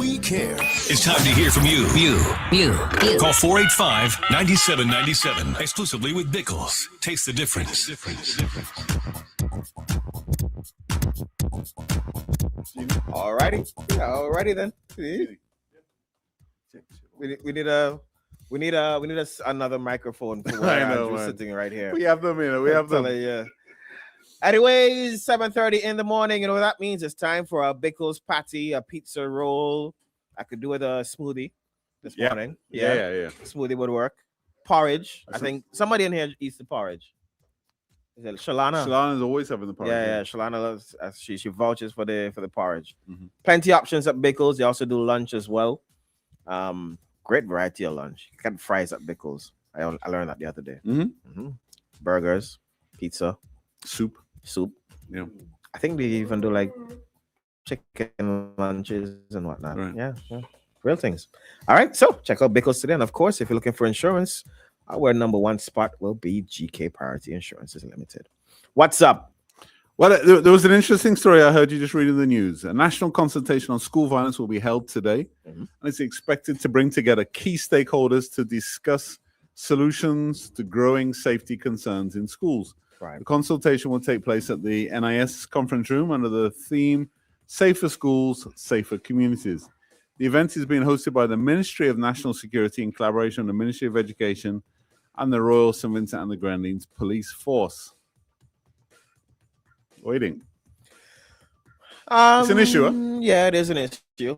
We care. It's time to hear from you. You. Call 485-9797. Exclusively with Bickles. Taste the difference. Alrighty then. We need another microphone for where Andrew's sitting right here. We have them, we have them. Yeah. Anyways, 7:30 in the morning. You know what that means? It's time for a Bickles patty, a pizza roll. I could do with a smoothie this morning. Yeah. Smoothie would work. Porridge. I think somebody in here eats the porridge. Is it Shalana? Shalana's always having the porridge. Yeah. Shalana loves. She vouches for the porridge. Mm-hmm. Plenty options at Bickles. They also do lunch as well. Great variety of lunch. You can fries at Bickles. I learned that the other day. Mm-hmm. Burgers, pizza, soup. Yeah. I think they even do like chicken lunches and whatnot. Right. Yeah. Real things. All right. So check out Bickles today. And of course, if you're looking for insurance, our number one spot will be GK Priority Insurances Limited. What's up? Well, there was an interesting story I heard you just read in the news. A national consultation on school violence will be held today, and it's expected to bring together key stakeholders to discuss solutions to growing safety concerns in schools. Right. The consultation will take place at the NIS conference room under the theme Safer Schools, Safer Communities. The event is being hosted by the Ministry of National Security in collaboration with the Ministry of Education and the Royal St. Vincent and the Grenadines Police Force. Waiting. It's an issue, huh? Yeah, it is an issue.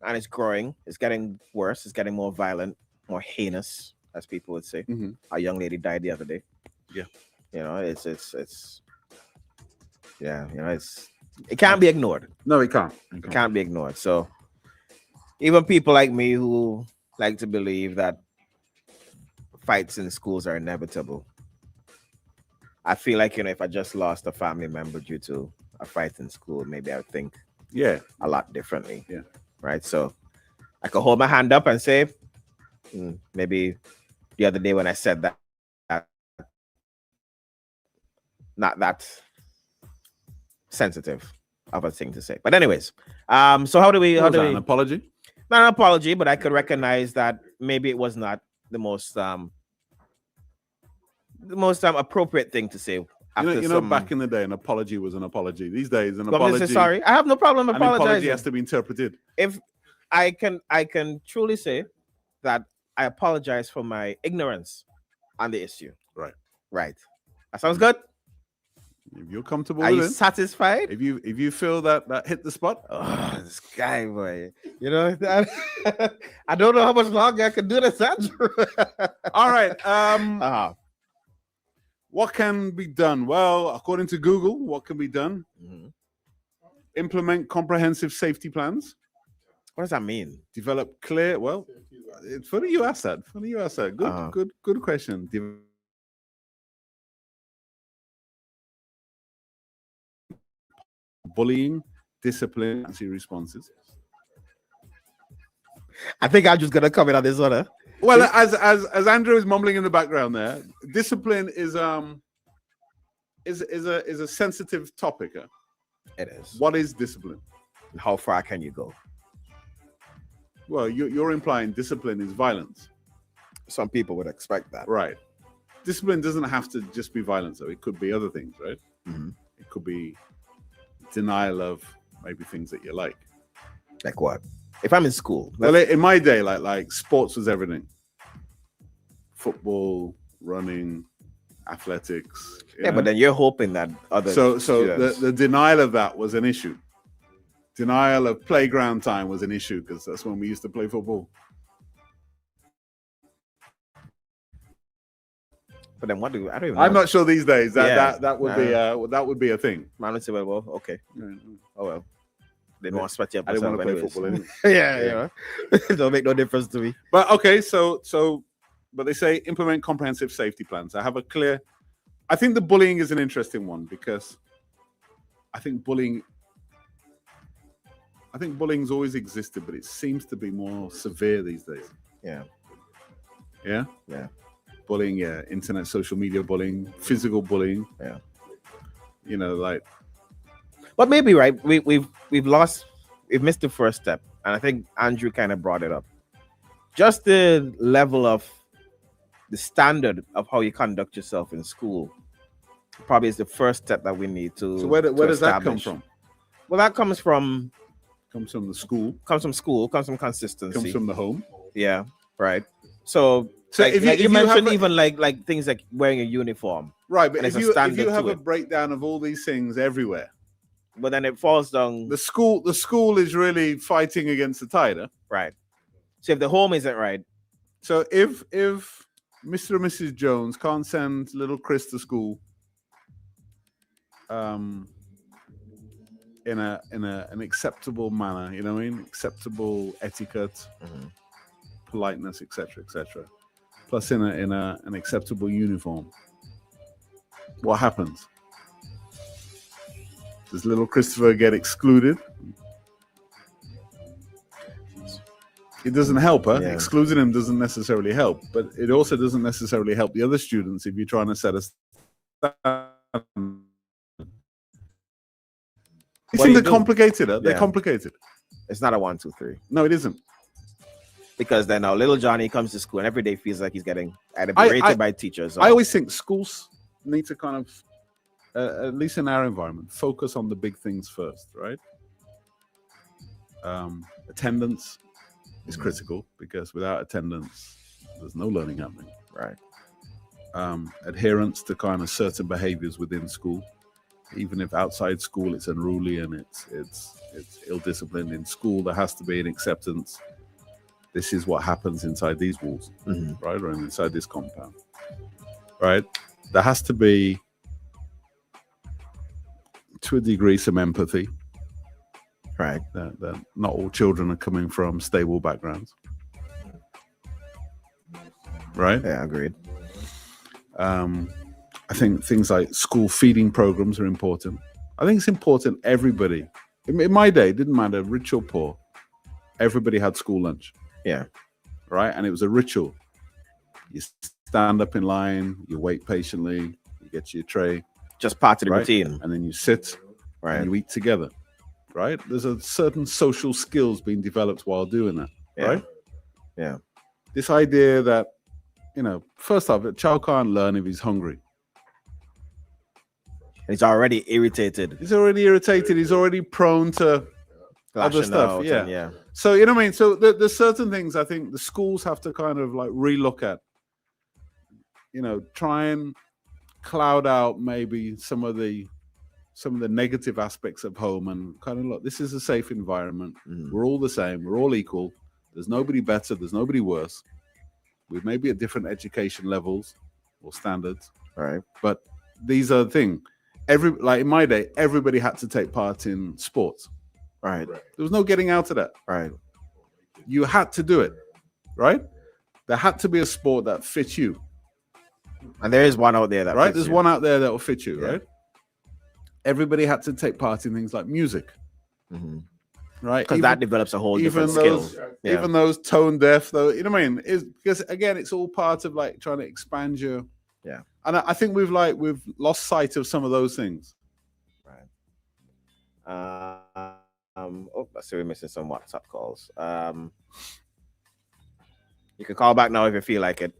And it's growing. It's getting worse. It's getting more violent, more heinous, as people would say. Mm-hmm. A young lady died the other day. Yeah. It can't be ignored. No, it can't. It can't be ignored. So even people like me who like to believe that fights in schools are inevitable, I feel like, if I just lost a family member due to a fight in school, maybe I would think a lot differently. Yeah. Right. So I could hold my hand up and say, maybe the other day when I said that, not that sensitive of a thing to say. But anyways, so how do we an apology? Not an apology, but I could recognize that maybe it was not the most appropriate thing to say. Back in the day, an apology was an apology. These days, an apology. Sorry, I have no problem apologizing. An apology has to be interpreted. If I can truly say that I apologize for my ignorance on the issue. Right. That sounds good. If you're comfortable Are with you it, satisfied? If you feel that hit the spot, this guy, boy, I don't know how much longer I can do this, Andrew. All right. What can be done? Well, according to Google, what can be done? Mm-hmm. Implement comprehensive safety plans. What does that mean? Develop clear. Well, it's funny you asked that. Good question. Bullying, discipline, and responses. I think I'm just gonna comment on this one. Huh? Well, as Andrew is mumbling in the background there, discipline is a sensitive topic. Huh? It is. What is discipline? How far can you go? Well, you're implying discipline is violence. Some people would expect that. Right. Discipline doesn't have to just be violence, though. It could be other things, right? Mm-hmm. It could be denial of maybe things that you like. Like what? If I'm in school. Well, in my day, like sports was everything. Football, running, athletics. But then you're hoping that other So the denial of that was an issue. Denial of playground time was an issue because that's when we used to play football. But then what do I don't even know. I'm not sure these days that would be a thing. Man would say, well, okay. Yeah. Oh well. They don't want to sweat you up. I didn't want to play football anyway. Yeah. It don't make no difference to me. But okay, so but they say implement comprehensive safety plans. I think the bullying is an interesting one because I think bullying's always existed, but it seems to be more severe these days. Yeah. Yeah? Yeah. Bullying, yeah. Internet, social media bullying, physical bullying. Yeah. Like. But maybe, right, we've missed the first step. and I think Andrew kind of brought it up. Just the level of the standard of how you conduct yourself in school probably is the first step that we need to. So where does that come establish. from? Well, that comes from The school. comes from consistency. Comes from the home. Yeah, right. So like, if you you mentioned have even like things like wearing a uniform, right, but and if there's a you standard have to a it. breakdown of all these things everywhere, but then it falls down. the school is really fighting against the tide. Huh? Right. So if the home isn't right, So if Mr. and Mrs. Jones can't send little Chris to school, in an acceptable manner, you know what I mean? Acceptable etiquette, politeness, etc., etc. Plus in an acceptable uniform. What happens? Does little Christopher get excluded? It doesn't help, huh? Yeah. Excluding him doesn't necessarily help, but it also doesn't necessarily help the other students if you're trying to set a standard. These What do things you are do? complicated. Huh? They're Yeah. complicated. it's not a 1, 2, 3. No, it isn't. Because then now little Johnny comes to school and every day feels like he's getting either I- berated by teachers. Or, I always think schools need to kind of, at least in our environment, focus on the big things first, right? Attendance is critical because without attendance, there's no learning happening. right. Adherence to kind of certain behaviors within school, even if outside school it's unruly and it's ill-disciplined. In school, there has to be an acceptance. This is what happens inside these walls, right, or inside this compound, right? There has to be, to a degree, some empathy. Right. That not all children are coming from stable backgrounds, right? Yeah, agreed. I think things like school feeding programs are important. I think it's important everybody. In my day, it didn't matter, rich or poor, everybody had school lunch. Yeah. Right? And it was a ritual. You stand up in line, you wait patiently, you get your tray, Just part of the right? routine. And then you sit Right. and you eat together. Right? There's a certain social skills being developed while doing that. Yeah. Right? Yeah. This idea that, first off, a child can't learn if he's hungry. He's already irritated. He's already irritated. He's already prone to other lashing stuff. out Yeah. and yeah. So, you know what I mean? So there's certain things I think the schools have to kind of like relook at. Try and cloud out maybe some of the negative aspects of home and kind of look, this is a safe environment. We're all the same. We're all equal. There's nobody better. There's nobody worse. We may be at different education levels or standards. Right. But these are the things. Like in my day, everybody had to take part in sports. Right. There was no getting out of that. Right. You had to do it, right? There had to be a sport that fits you, And there is one out there that right? fits There's you. one out there that will fit you, Yeah. right? Everybody had to take part in things like music, right? Because that develops a whole even different skill. those, Yeah. even those tone deaf, though, you know what I mean? Is because again, it's all part of like trying to expand your. Yeah. And I think we've lost sight of some of those things. Right. I see we're missing some WhatsApp calls. You can call back now if you feel like it.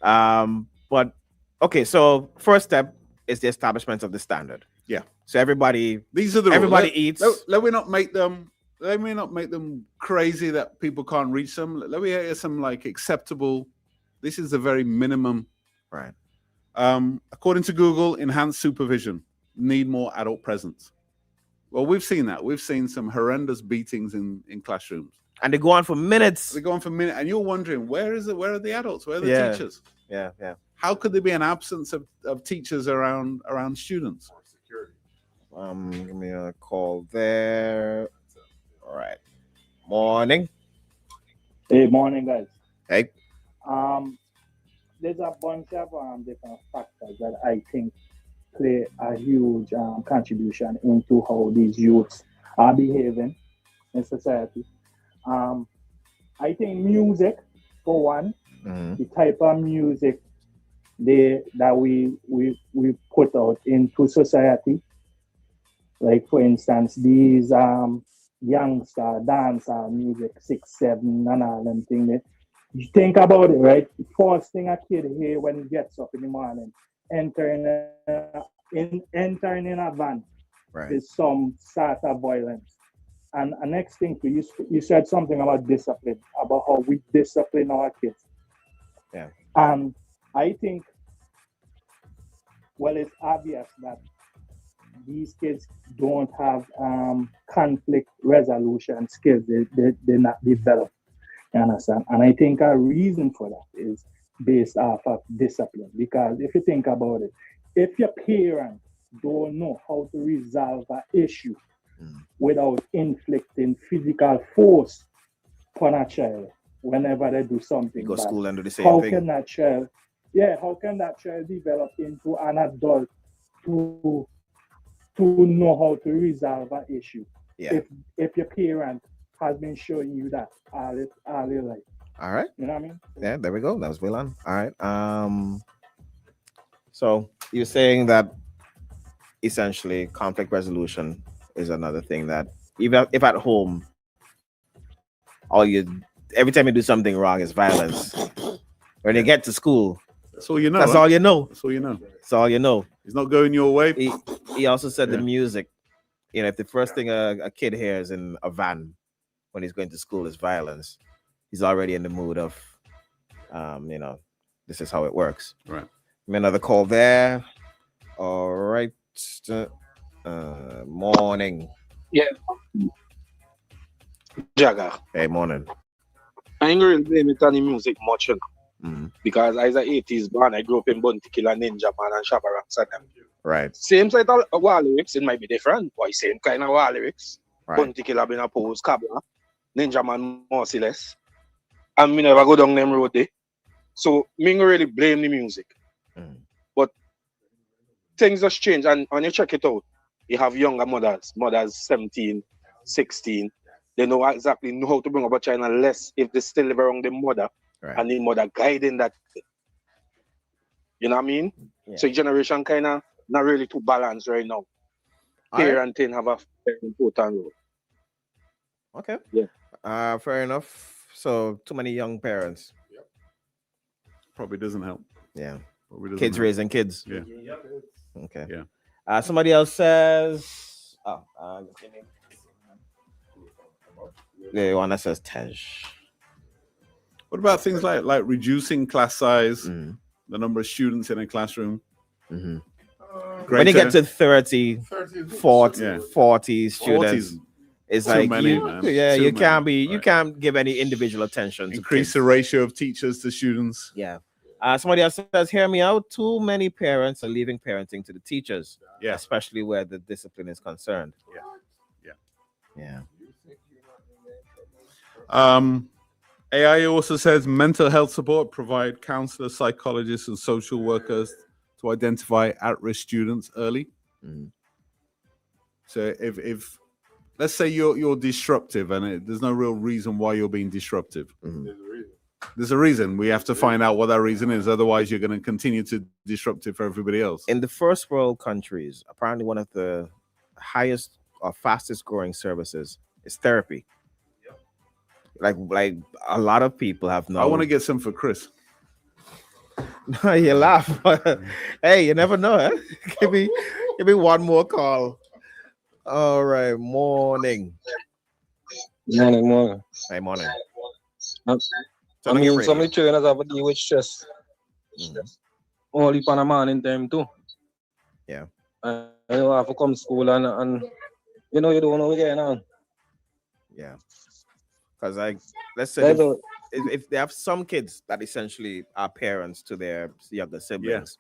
But okay, so first step is the establishment of the standard. Yeah. So everybody These are the everybody rules. eats. Let me not make them. Let me not make them crazy that people can't reach them. Let me hear some like acceptable. This is the very minimum. Right. According to Google, enhanced supervision, need more adult presence. Well, we've seen that. We've seen some horrendous beatings in classrooms. And they go on for minutes. They go on for minutes, and you're wondering, where are the adults? Where are the teachers? Yeah, yeah. How could there be an absence of teachers around students? Give me a call there. All right. Morning. Hey, morning, guys. Hey. There's a bunch of different factors that I think play a huge contribution into how these youths are behaving in society. I think music, for one, the type of music that we put out into society. Like, for instance, these youngster, dancer, music, 6, 7, and all them things. You think about it, right? The first thing a kid hear when he gets up in the morning, entering in a van Right. is some sort of violence. And the next thing, you said something about discipline, about how we discipline our kids. Yeah. And I think, well, it's obvious that these kids don't have conflict resolution skills. They're not developed. You understand? And I think a reason for that is based off of discipline. Because if you think about it, if your parents don't know how to resolve an issue without inflicting physical force on a child whenever they do something You go to bad, school and do the same how thing. can that child, how can that child develop into an adult to know how to resolve an issue Yeah. if your parent has been showing you that all your life? All right. You know what I mean? Yeah, there we go. That was well on. All right. So you're saying that essentially conflict resolution is another thing that even if at home, every time you do something wrong is violence. When you get to school, That's all you know. that's huh? all you know. That's all you know. That's all you know. It's not going your way. He also said the Yeah. music. You know, if the first thing a kid hears in a van when he's going to school is violence, he's already in the mood of, this is how it works. Right. Another call there. All right. Morning. Yeah, Jagger. Hey, morning. I ain't really blame it on the music much, Mhm. because I was an 80s born. I grew up in Bounty Killer, Ninja Man, and Shabba Ranks and them. Right. Same type of war lyrics, it might be different, but same kind of war lyrics. Right. Bounty Killer been opposed, Kabla, Ninja Man merciless. And me never go down them road there. So me ain't really blame the music. Mhm. But things just change, and when you check it out, you have younger mothers 17, 16. They know exactly how to bring up a child, unless if they still live around the mother, Right. and the mother guiding that. You know what I mean? Yeah. So generation kind of not really too balanced right now. All right. Parenting have a very important role. Okay. Yeah. Fair enough. So too many young parents. Probably doesn't help. Yeah. Probably doesn't Kids help. raising kids. Yeah. Okay. Yeah. Somebody else says. The one that says Tej. What about things like reducing class size, Mhm. the number of students in a classroom? Mhm. Greater, When you get to 30, 40, Yeah. 40 students, 40's it's too like many, you, man. yeah, Too you many. can't be, you Right. can't give any individual attention to Increase kids. the ratio of teachers to students. Yeah. Somebody else says, hear me out. Too many parents are leaving parenting to the teachers, Yeah. especially where the discipline is concerned. Yeah. Yeah. AI also says mental health support, provide counselors, psychologists, and social workers to identify at-risk students early. Mhm. So if let's say you're disruptive and there's no real reason why you're being disruptive. Mhm. There's a reason. We have to find out what that reason is. Otherwise, you're going to continue to disrupt it for everybody else. In the first world countries, apparently one of the highest or fastest growing services is therapy. Like a lot of people have no. I want to get some for Chris. You laugh. Hey, you never know. Huh? give me one more call. All right, morning. Morning. Hey, morning. I Turn on your mean, some of radio. the trainers have to deal with stress. Only for a man in time too. Yeah. You have to come to school and you know you don't know what's going on. Yeah. Because let's say That's all. if they have some kids that essentially are parents to their younger siblings.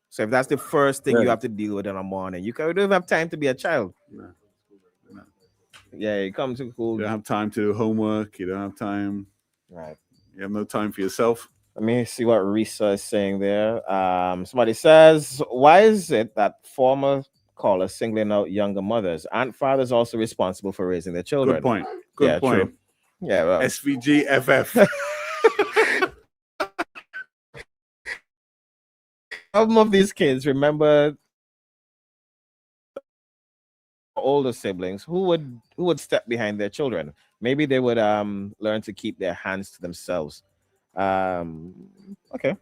So if that's the first thing you Right. have to deal with in the morning, you don't even have time to be a child. No. Yeah, you come to school. You don't have time to do homework. You don't have time. Right. You have no time for yourself. Let me see what Risa is saying there. Somebody says, why is it that former callers singling out younger mothers? Aren't fathers also responsible for raising their children? Good point. Good Yeah, point. true. Yeah, well. SVGFF. Some of these kids remember older siblings who would step behind their children. Maybe they would learn to keep their hands to themselves. Okay.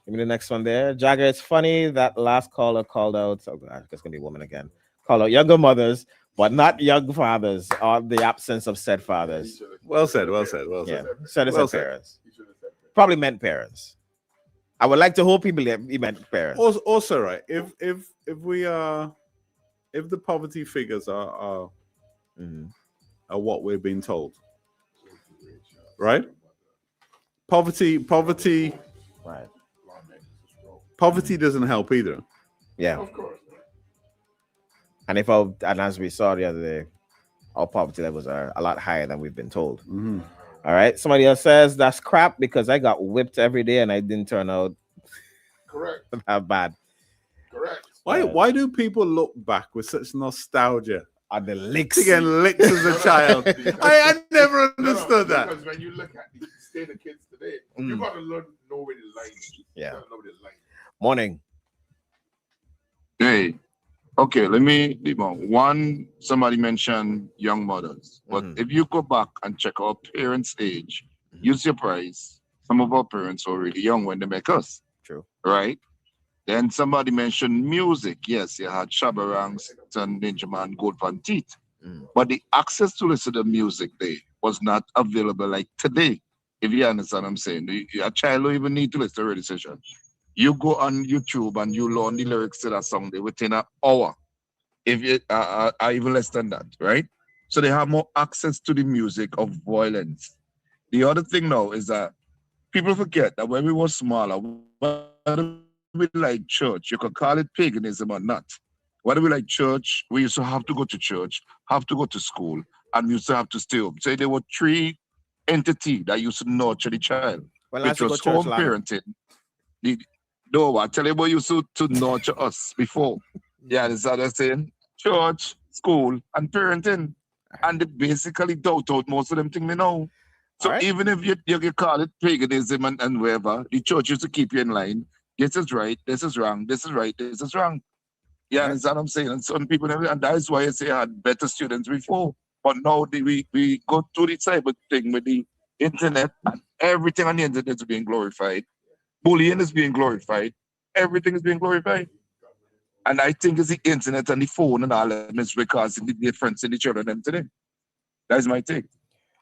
Give me the next one there. Jagger, it's funny that last caller called out. Oh god, it's gonna be a woman again. Called out younger mothers, but not young fathers, or the absence of said fathers. Well said. Well said. Well Yeah, said. said it Well said said. parents. Probably meant parents. I would like to hope he meant parents. Also, right? If we are, if the poverty figures are what we're being told, right? Poverty, Right. poverty doesn't help either. Yeah. Of course. And as we saw the other day, our poverty levels are a lot higher than we've been told. Mm-hmm. All right. Somebody else says that's crap because I got whipped every day and I didn't turn out Correct. that bad. Correct. Why do people look back with such nostalgia? Are the licks? To get licked as a child. I never understood that. Because when you look at the state of kids today, you got to know where the line is. Yeah. You gotta know where the line is. Morning. Hey, okay, let me one. Somebody mentioned young mothers, but if you go back and check our parents' age, you're surprised some of our parents were really young when they met us. True. Right? Then somebody mentioned music. Yes, you had Shabba Ranks and Ninja Man, Gold Van Teeth. But the access to listen to music there was not available like today. If you understand what I'm saying. A child don't even need to listen to a radio station. You go on YouTube and you learn the lyrics to that song there within an hour. If you even less than that, right? So they have more access to the music of violence. The other thing now is that people forget that when we were smaller, whether we like church, you could call it paganism or not. Whether we like church, we used to have to go to church, have to go to school, and we used to have to stay up. So there were three entities that used to nurture the child, which was home parenting. No, I tell you what used to nurture us before. Yeah, that's what I'm saying. Church, school, and parenting. And they basically doubt out most of them things we know. So even if you call it paganism and whatever, the church used to keep you in line. This is right, this is wrong, this is right, this is wrong. Yeah, that's what I'm saying. And some people, and that's why I say I had better students before. But now we go to the cyber thing with the internet, and everything on the internet is being glorified. Bullying is being glorified. Everything is being glorified. And I think it's the internet and the phone and all that is causing the difference in the children today. That's my take.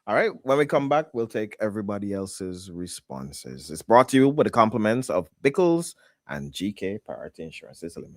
All right. When we come back, we'll take everybody else's responses. It's brought to you with the compliments of Bickles and GK Priority Insurance. It's a limit.